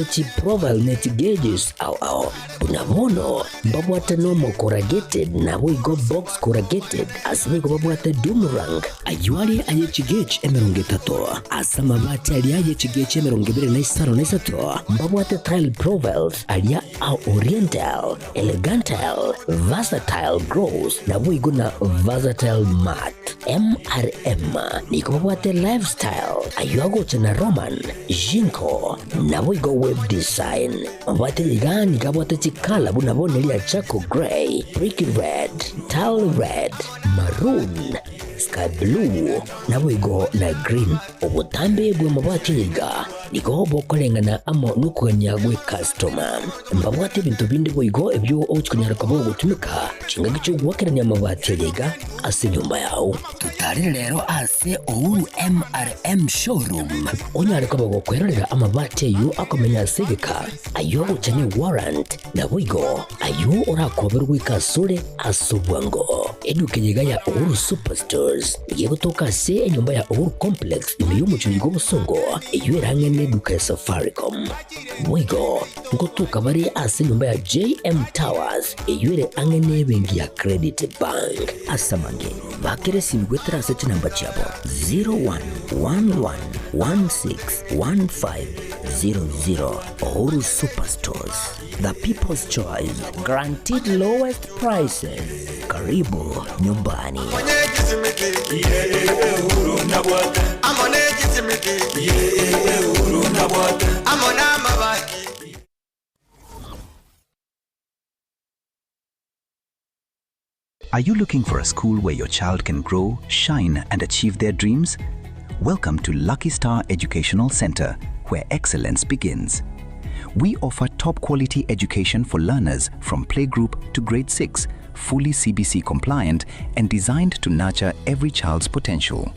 chi profile net gauges au unamono mbabwate normal corrugated na go box corrugated asibe ko babwate boomerang ayuali aye chi gauge emeronge tato asama bati ali aye chi gauge emeronge bere na Isano na sato mbabwate tile profiles alia au oriental elegantal versatile grows na go na versatile mat MRM ni ko babwate lifestyle ayuago chana Roman Jinko na go web design mbate gani kabwate chikala bunabone lia charcoal gray brick red tile red maroon sky blue na go na green obutambe bwe mabati liga niko bokolenga na amo nukuganya gwe customer mbabwate bintu bindi go ebyo ochkunyara kabo gutumika chinga gicho gwakeranya mabati liga ase nyumba yao tutari rero ase ouru MRM showroom onyare kabo gokwerera amabati yu akomenya segeka ayo uchanye warrant na go ayo orakoberwe kasule asubwango edukejega ya ouru superstores yego toka se enyumba ya ouru complex imiyumu chuyigo busongo iyo erangene duka ya Safaricom wigo ngotuka bari ase nyumba ya JM Towers iyo ere angene bengi ya Credit Bank asamange bakere simgwetera se namba chabo 0111161500 Ouru Superstores, the people's choice, guaranteed lowest prices. Karibu nyumbani. Are you looking for a school where your child can grow, shine, and achieve their dreams? Welcome to Lucky Star Educational Center, where excellence begins. We offer top quality education for learners from playgroup to grade 6, fully CBC compliant and designed to nurture every child's potential.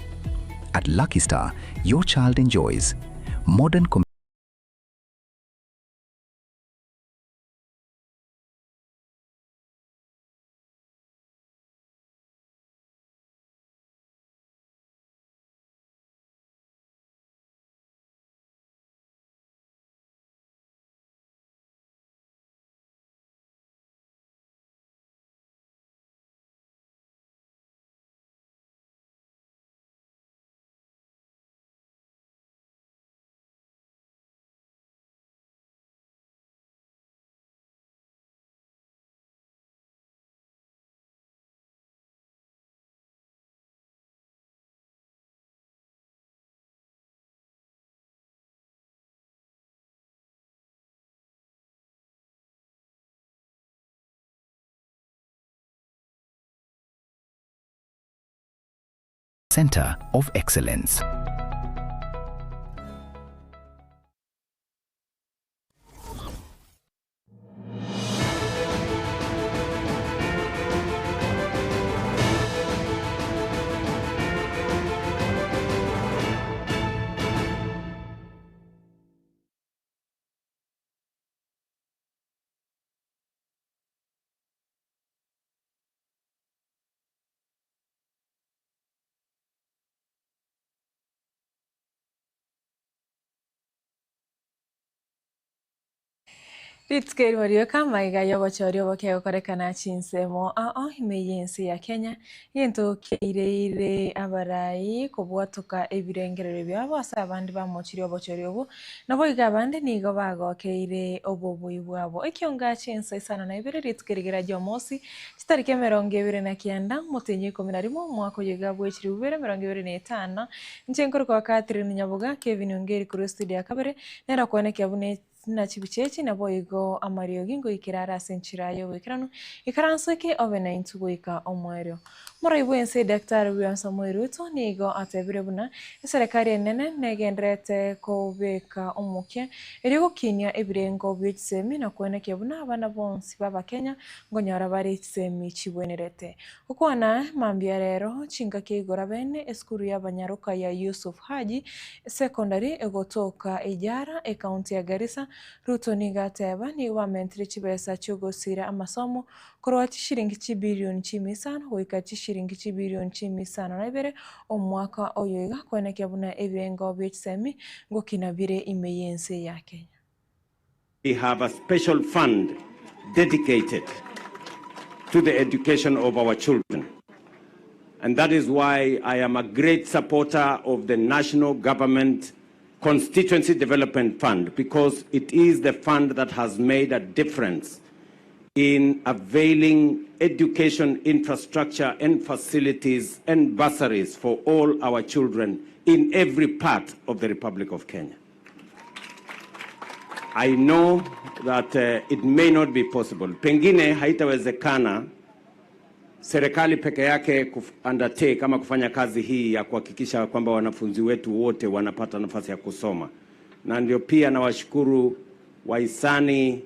At Lucky Star, your child enjoys modern Center of Excellence. Ritskeri wario kama igayo bochorio bokeo korekana chinsemo imeyensi ya Kenya yento kireire abarai kubwatuka ebirengerero byabo asa abandi bamochirio bochorio bo nabo igabande nigo bagokeire obobui bwabo Ekeonga Chinsa Isano na Ibere ritskerigira jomosi chitarike 29 mutenye 11 mwaka yegabwe chiri Ibere 25 nchenkoro kwa Catherine Nyaboga Kevin Ongeri kuri studio ya kabere nera kuoneka abune na chibichechi na boigo amario gingo ikirara senchirayo wekiranu ikaransoke ovena intugoika omwerio moraibu ense Dr. William Samuel Ruto nigo atebire buna serikali enene negendrete kobeka omuke erigo kinya ebirengo by'itsemi na kuoneka buna abana bonsi baba Kenya ngonyara bari itsemi chibwenerete ukwana mambia rero chinga kigora bene eskuru y'abanyaruka ya Yusuf Haji secondary egotoka ijara county ya Garissa Ruto nigateba ni wamentri chibesa chugosira amasomo korwati shiringi chibilioni 5 goika shiringi chibilioni 5 na Ibere omwaka oyoiga kweneka buna ebirengo by'itsemi ngokinabire imeyense ya Kenya. we have a special fund dedicated to the education of our children. And that is why I am a great supporter of the National Government Constituency Development Fund, because it is the fund that has made a difference in availing education infrastructure and facilities and bursaries for all our children in every part of the Republic of Kenya. I know that it may not be possible. Pengine haitawezekana serikali peke yake undertake kama kufanya kazi hii ya kuhakikisha kwamba wanafunzi wetu wote wanapata nafasi ya kusoma. Na ndio pia nawashukuru wahisani,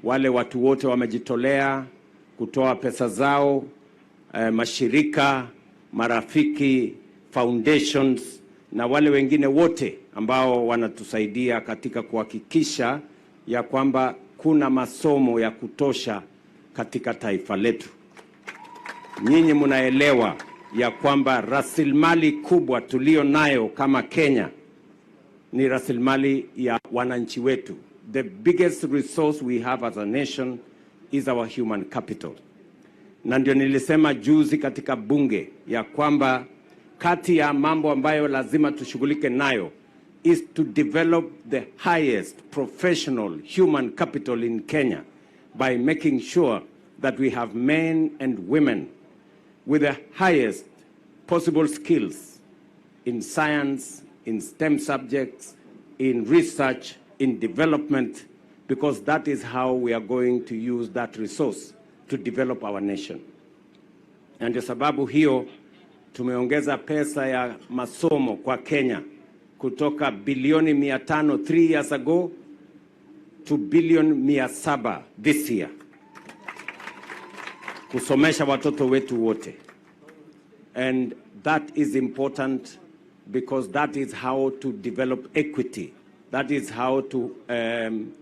wale watu wote wamejitolea kutoa pesa zao, mashirika, marafiki, foundations na wale wengine wote ambao wanatusaidia katika kuhakikisha ya kwamba kuna masomo ya kutosha katika taifa letu. Nyinyi mnaelewa ya kwamba rasilimali kubwa tulio nayo kama Kenya ni rasilimali ya wananchi wetu. The biggest resource we have as a nation is our human capital. Na ndio nilisema juzi katika bunge ya kwamba kati ya mambo ambayo lazima tushughulike nayo is to develop the highest professional human capital in Kenya by making sure that we have men and women with the highest possible skills in science, in STEM subjects, in research, in development, because that is how we are going to use that resource to develop our nation. Na ndio sababu hiyo tumeongeza pesa ya masomo kwa Kenya kutoka bilioni 500 3 years ago to bilioni 700 this year. Kusomesha watoto wetu wote. And that is important because that is how to develop equity. That is how to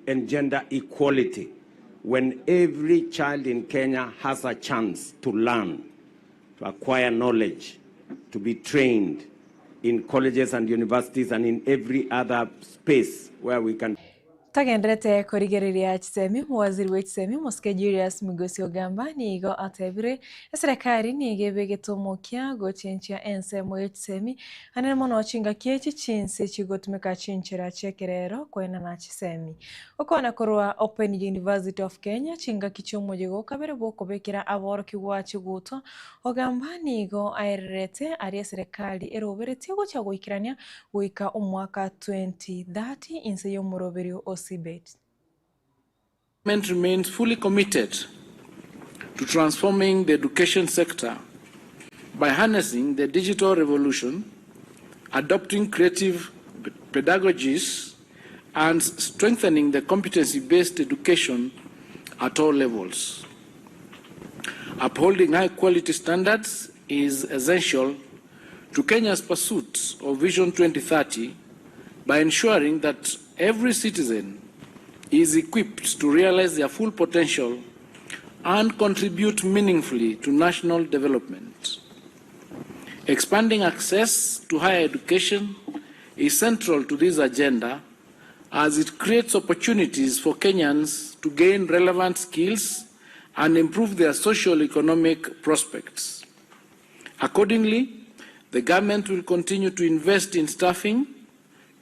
engender equality. When every child in Kenya has a chance to learn, to acquire knowledge, to be trained in colleges and universities and in every other space where we can. Tagendrete korigereria chisemi mwaziri wa chisemi Moske Julius Migosi Ogamba nigo atebire serikali nigebe getomokia gochenchia ensemo chisemi anene mono chinga kiechi chinse chigotumika chinchira chekerero kwena na chisemi okona korwa Open University of Kenya chinga kichomo jego kabere boko bekira aboro kigwa chiguto Ogamba nigo airete ari serikali eroberete gocha goikirania goika omwaka 2030 inse yo muroberio Government remains fully committed to transforming the education sector by harnessing the digital revolution, adopting creative pedagogies, and strengthening the competency-based education at all levels. Upholding high-quality standards is essential to Kenya's pursuit of Vision 2030 by ensuring that every citizen is equipped to realize their full potential and contribute meaningfully to national development. Expanding access to higher education is central to this agenda as it creates opportunities for Kenyans to gain relevant skills and improve their socio-economic prospects. Accordingly, the government will continue to invest in staffing,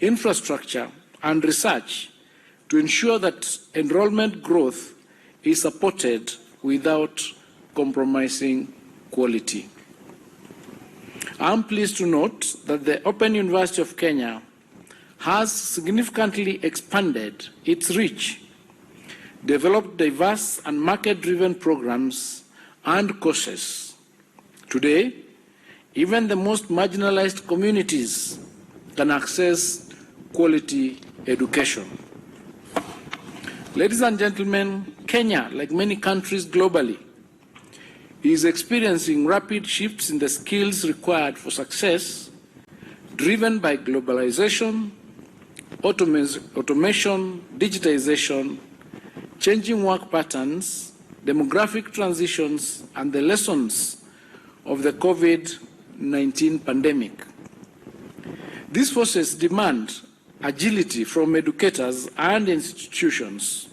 infrastructure, and research to ensure that enrollment growth is supported without compromising quality. I'm pleased to note that the Open University of Kenya has significantly expanded its reach, developed diverse and market-driven programs and courses. Today, even the most marginalized communities can access quality education. Ladies and gentlemen, Kenya, like many countries globally, is experiencing rapid shifts in the skills required for success, driven by globalization, automation, digitization, changing work patterns, demographic transitions, and the lessons of the COVID-19 pandemic. These forces demand agility from educators and institutions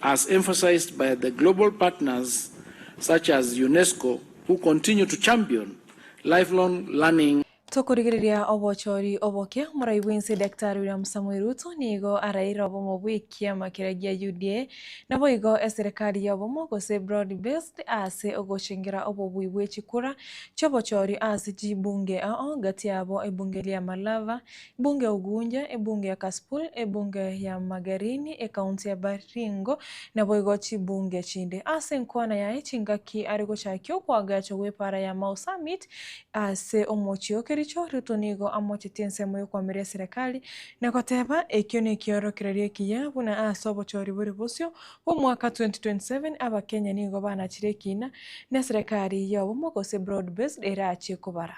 as emphasized by the global partners such as UNESCO, who continue to champion lifelong learning. Tukurigiria obochori oboke muraiwinsi Daktari William Samoei Ruto nigo araira obomo bwikia makiragia UDA na boigo eserikali ya obomo gose broad based ase ogoshingira obobwi bwechikura chobochori ase jibunge gati yabo ebunge ya Malava, ebunge Ugunja, ebunge ya Kasipul, ebunge ya Magarini, ekaunti ya Baringo na boigo chibunge chinde ase nkwana ya chingaki arigo chakyo kwagacho wepara ya Mau Summit ase omochiokeri Ruto nigo amochitense moyo kwa mere serikali na koteba ekione kiorokererie kiya buna asobo chori buri busyo mu mwaka 2027 aba Kenya nigo bana chirekina na serikali yabo mogose broad based erache kubara.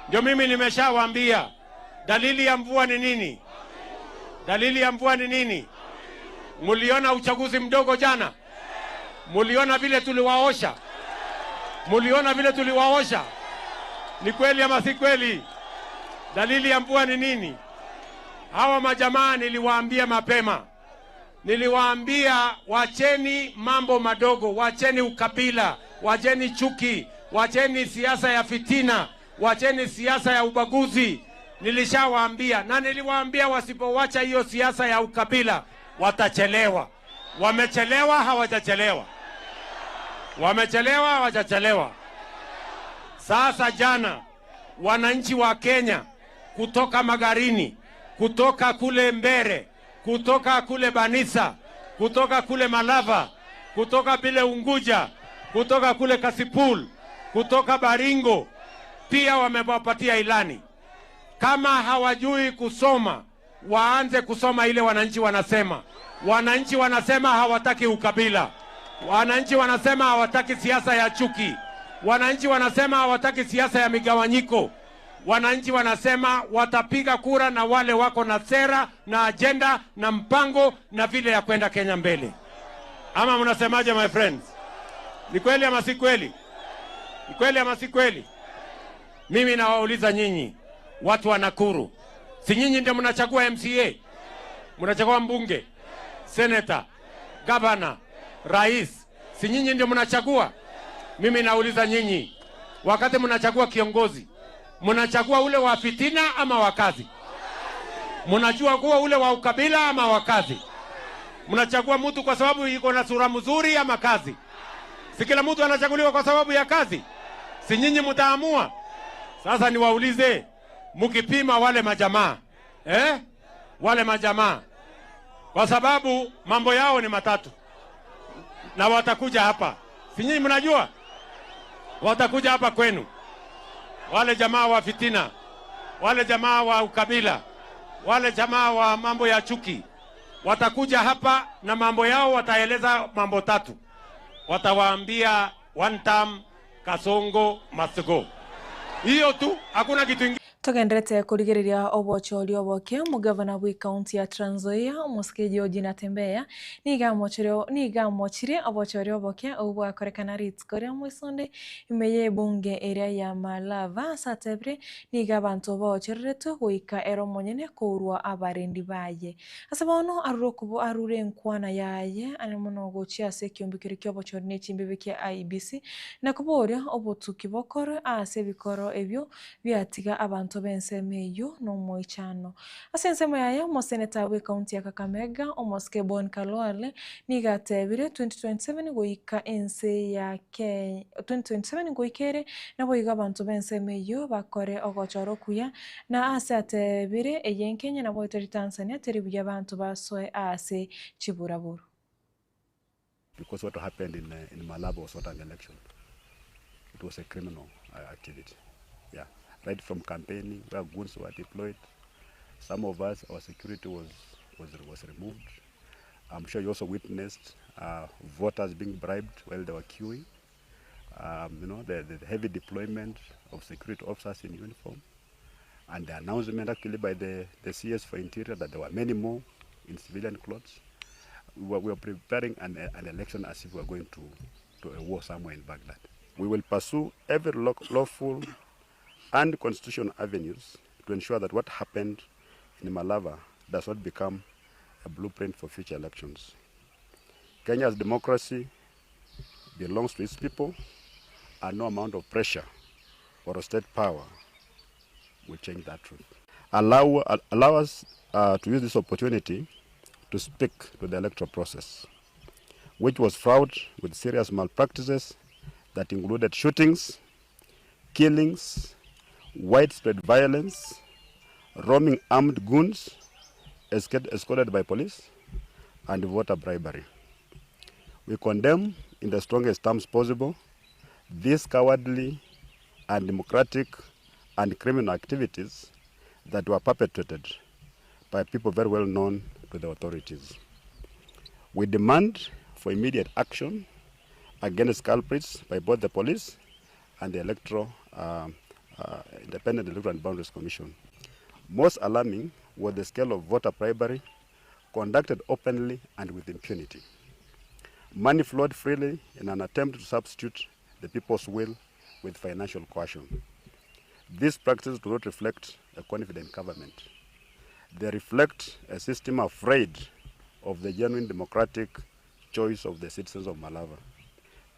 Ndio mimi nimeshawaambia dalili ya mvua ni nini? Dalili ya mvua ni nini? Muliona uchaguzi mdogo jana? Muliona vile tuliwaosha? Muliona vile tuliwaosha? Ni kweli ama si kweli? Dalili ya mvua ni nini? Hawa majamaa niliwaambia mapema. Niliwaambia wacheni mambo madogo, wacheni ukabila, wacheni chuki, wacheni siasa ya fitina, wacheni siasa ya ubaguzi. Nilishawaambia na niliwaambia wasipowacha hiyo siasa ya ukabila watachelewa. Wamechelewa hawajachelewa? Wamechelewa hawajachelewa? Sasa jana wananchi wa Kenya kutoka Magarini, kutoka kule Ibere, kutoka kule Banisa, kutoka kule Malava, kutoka pile Unguja, kutoka kule Kasipul, kutoka Baringo pia wamewapatia ilani. Kama hawajui kusoma, waanze kusoma ile wananchi wanasema. Wananchi wanasema hawataki ukabila. Wananchi wanasema hawataki siasa ya chuki. Wananchi wanasema hawataki siasa ya migawanyiko. Wananchi wanasema watapiga kura na wale wako na sera na agenda na mpango na vile ya kwenda Kenya mbele. Ama mnasemaje my friends? Ni kweli ama si kweli? Ni kweli ama si kweli? Mimi nawauliza nyinyi watu wa Nakuru. Si nyinyi ndio mnachagua MCA? Mnachagua mbunge, senator, governor, rais. Si nyinyi ndio mnachagua? Mimi nauliza nyinyi, wakati mnachagua kiongozi, mnachagua ule wa fitina ama wakazi? Mnajua kuwa ule wa ukabila ama wakazi? Mnachagua mtu kwa sababu yuko na sura mzuri ama kazi? Si kila mtu anachaguliwa kwa sababu ya kazi? Si nyinyi mtaamua? Sasa niwaulize, mkipima wale majamaa, wale majamaa, kwa sababu mambo yao ni matatu, na watakuja hapa. Si nyinyi mnajua? Watakuja hapa kwenu. Wale jamaa wa fitina, wale jamaa wa ukabila, wale jamaa wa mambo ya chuki, watakuja hapa na mambo yao wataeleza mambo tatu. Watawaambia one term, Kasongo must go. Hiyo tu, hakuna kitu kingine. Tugendete kurigiriria obochori oboke mugavana wi county ya Trans Nzoia musikiji ojina tembea niga mochire obochori oboke obwa korekana ritskoria mwisonde imeye bunge area ya Malava satebre niga bantu bochirretu goika ero monyene kurwa abarendi baye asabono arukubo arure nkwana yaye anemono gochia se kyombikiri kyobochori ne chimbibike IBC na kuboria obotuki bokoro ase bikoro ebyo byatiga abantu bensemeyo no moichano asensemo yaya mo senator we county ya Kakamega omoske Bon Kalwale nigatebire 2027 goika ense ya ke 2027 goikere na boiga abantu bensemeyo bakore ogochoro kuya na ase atebire eyenkenya na boitori Tanzania teribuya abantu basoe ase chiburaburu. Because what happened in Malabo was not an election. It was a criminal activity. Yeah. Right from campaigning, where goons were deployed. Some of us, our security was removed. I'm sure you also witnessed voters being bribed while they were queuing. The heavy deployment of security officers in uniform. And the announcement actually by the CS for Interior that there were many more in civilian clothes. We were preparing an election as if we were going to a war somewhere in Baghdad. We will pursue every lawful and constitutional avenues to ensure that what happened in Malava does not become a blueprint for future elections Kenya's democracy belongs to its people, and no amount of pressure or state power will change that truth. Allow us to use this opportunity to speak to the electoral process, which was fraught with serious malpractices that included shootings, killings, widespread violence, roaming armed goons escorted by police, and voter bribery. We condemn in the strongest terms possible these cowardly, undemocratic, and criminal activities that were perpetrated by people very well known to the authorities. We demand for immediate action against culprits by both the police and the Independent Electoral and Boundaries Commission. Most alarming was the scale of voter bribery conducted openly and with impunity. Money flowed freely in an attempt to substitute the people's will with financial coercion. These practices do not reflect a confident government. They reflect a system afraid of the genuine democratic choice of the citizens of Malava.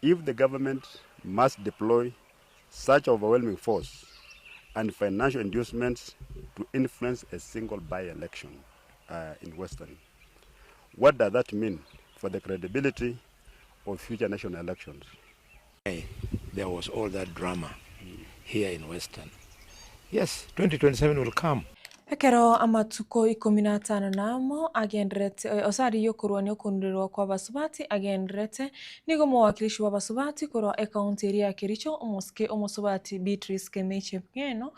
If the government must deploy such overwhelming force and financial inducements to influence a single by-election in Western, what does that mean for the credibility of future national elections? There was all that drama here in Western. Yes, 2027 will come. Ekero amatuko 15 namo agendrete osari yokurwani okundirwa kwa basubati agendrete nigo mwakilishi wa basubati kurwa ekaunti ya Kericho umuske omusubati Beatrice Kemeche ngeno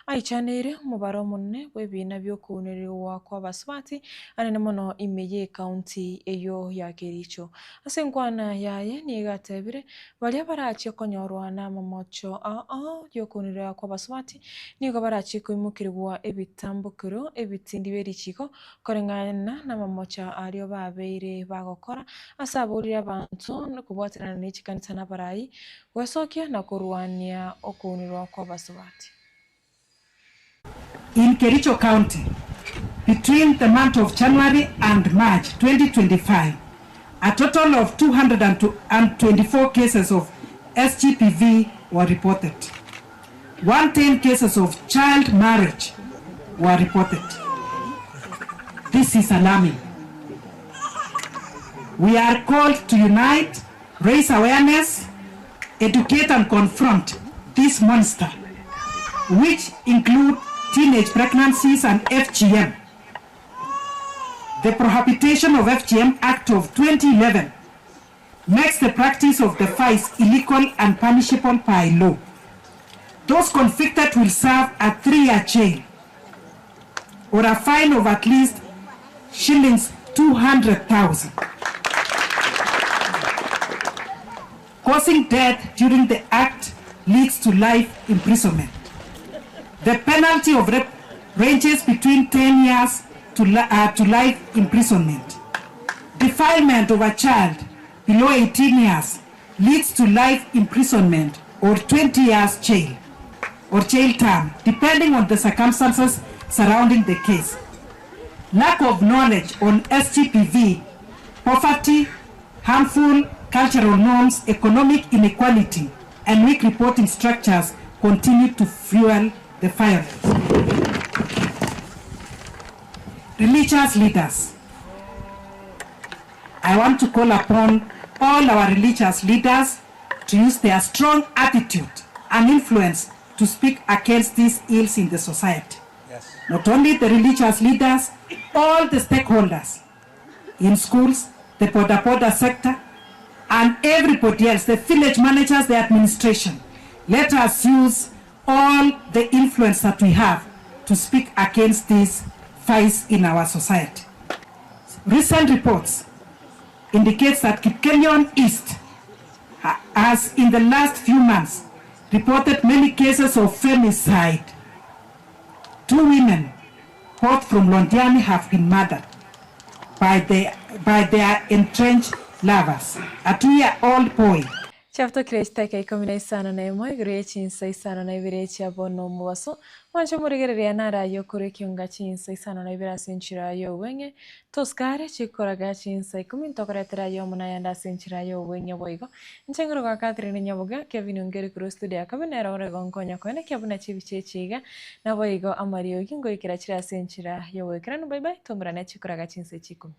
aichanire mubaro munne webina byokunirwa kwa basubati anene mono imeye county eyo ya Kericho asenkwana yaye nigatebire bali barachi konyorwa na mamocho yokunirwa kwa basubati nigo barachi kwimukirwa ebitambo bukuru ebitindi berichiko korengana na mamocha ario babeire bagokora asaburira abantu kubwatirana n'ikikanisa n'abarayi wesokia na kurwania okunirwa kwa basubati. In Kericho County, between the month of January and March 2025, a total of 224 cases of SGPV were reported. 110 cases of child marriage were reported. This is alarming. We are called to unite, raise awareness, educate and confront this monster, which include teenage pregnancies and FGM. The Prohibition of FGM Act of 2011 makes the practice of the vice illegal and punishable by law. Those convicted will serve a 3-year jail or a fine of at least shillings 200,000. Causing death during the act leads to life imprisonment. The penalty of rape ranges between 10 years to life imprisonment. Defilement of a child below 18 years leads to life imprisonment or 20 years jail or jail term, depending on the circumstances surrounding the case. Lack of knowledge on SGPV, poverty, harmful cultural norms, economic inequality, and weak reporting structures continue to fuel the violence. Religious leaders. I want to call upon all our religious leaders to use their strong attitude and influence to speak against these ills in the society. Yes. Not only the religious leaders, all the stakeholders in schools, the border sector, and everybody else, the village managers, the administration. Let us use all the influence that we have to speak against these vice in our society. Recent reports indicates that Kipkelion East has in the last few months reported many cases of femicide. 2 women, both from Londiani, have been murdered by their entrenched lovers. A 2-year-old boy. Chapter Kristeka ikomina Isano na emo igure Chinsa Isano na Ibere chiabono muwaso wancho murigereria nara yo kure Ekeonga Chinsa Isano na Ibere asinchira yo wenge toskare chikoraga Chinsa ikumintokoretera yo munayanda asinchira yo wenge boigo nchengero kwa Catherine Nyaboga Kevin Ongeri kuru studio kabinera orego nkonya kwene kyabuna chibichechiga na boigo amario kingo ikirachira asinchira yo wekera no bye bye tomrane chikoraga Chinsa chiku.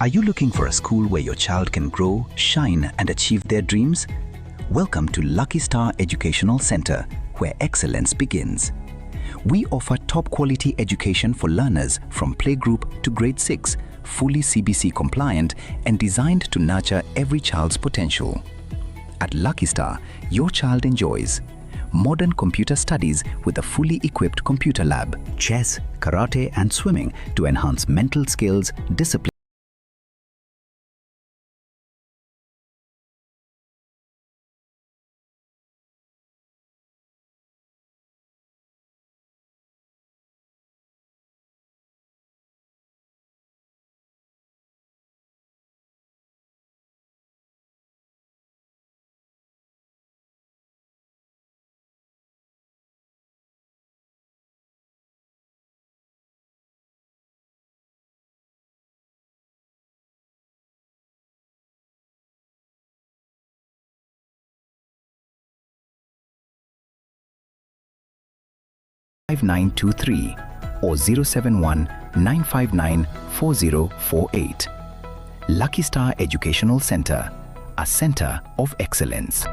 Are you looking for a school where your child can grow, shine, and achieve their dreams? Welcome to Lucky Star Educational Center, where excellence begins. We offer top-quality education for learners from playgroup to grade 6, fully CBC compliant and designed to nurture every child's potential. At Lucky Star, your child enjoys modern computer studies with a fully equipped computer lab, chess, karate, and swimming to enhance mental skills, discipline, (5923) or 071-959-4048. Lucky Star Educational Center, a center of excellence.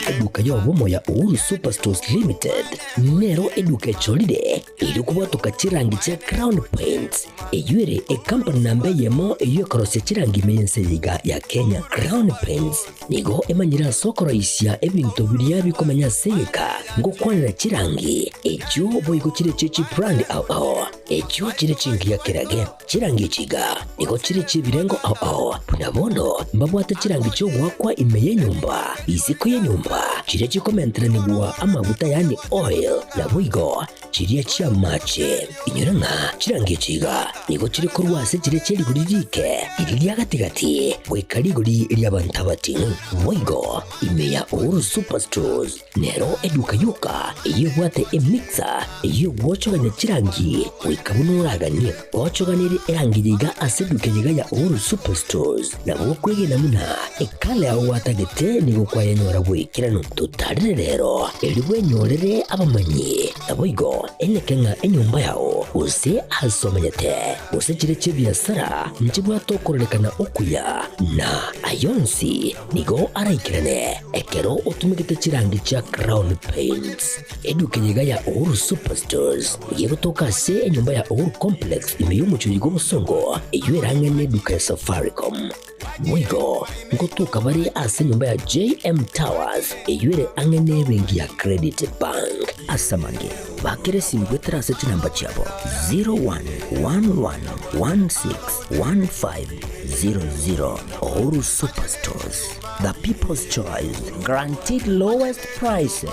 Eduka yo bomo ya Uhuru Superstores Limited nero eduka cholide ili kubwatuka chirangi cha Crown Paints eyure e company nambe yemo eyo korose chirangi meyense yiga ya Kenya. Crown Paints nigo emanyira sokoro isya ebintu biriya bikomanya seka ngo kwanira chirangi echo boyiko chire chechi brand ao echo chire chingi ya kirage chirangi chiga nigo chire chibirengo ao punabono mbabwata chirangi cyo gwakwa imeye nyumba iziko ye nyumba chire chikomentera nigwa amavuta yani oil na bwigo chiriya chia mache inyuranga chirangi chiga nigo chire korwase chire cheri guririke iriya gatigati wekariguri lyabantabati bwigo imeya Uhuru Superstores nero eduka yuka iyo bwate emixer iyo gwochoganya chirangi wikabunuragani gwochoganire erangi yiga aseduke yiga ya Uhuru Superstores na bwokwege namuna ekale aho watagete nigo kwayanyora gwikirano tutarire rero elibwe nyorere abamanyi naboigo enekenga enyumba yao use asomanyete use chire chebiasara nchibwa tokorekana okuya na ayonsi nigo araikirane ekero utumikite chirangi cha Crown Paints eduke yiga ya Uhuru Superstores yego toka se enyumba ya Uhuru Complex imeyumucho yigo musongo eywerangene duka ya Safaricom mwigo ngotuka bari ase nyumba ya JM Towers eyure angene bengi ya Credit Bank asamange bakere simbwetera seti namba chabo 0111161500. Uhuru Superstores, the people's choice, guaranteed lowest prices.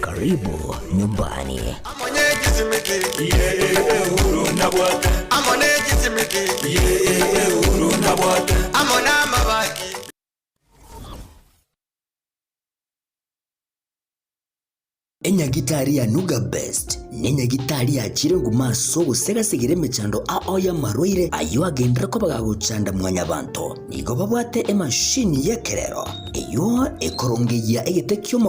Karibu nyumbani. Enyagitari ya Nuga Best nenyagitari ya chirengu maso gusegasigire mechando ya marwaire ayo agendera ko bagagucanda mwanya banto nigo babwate emashini yekerero iyo ekorongeya egetekyo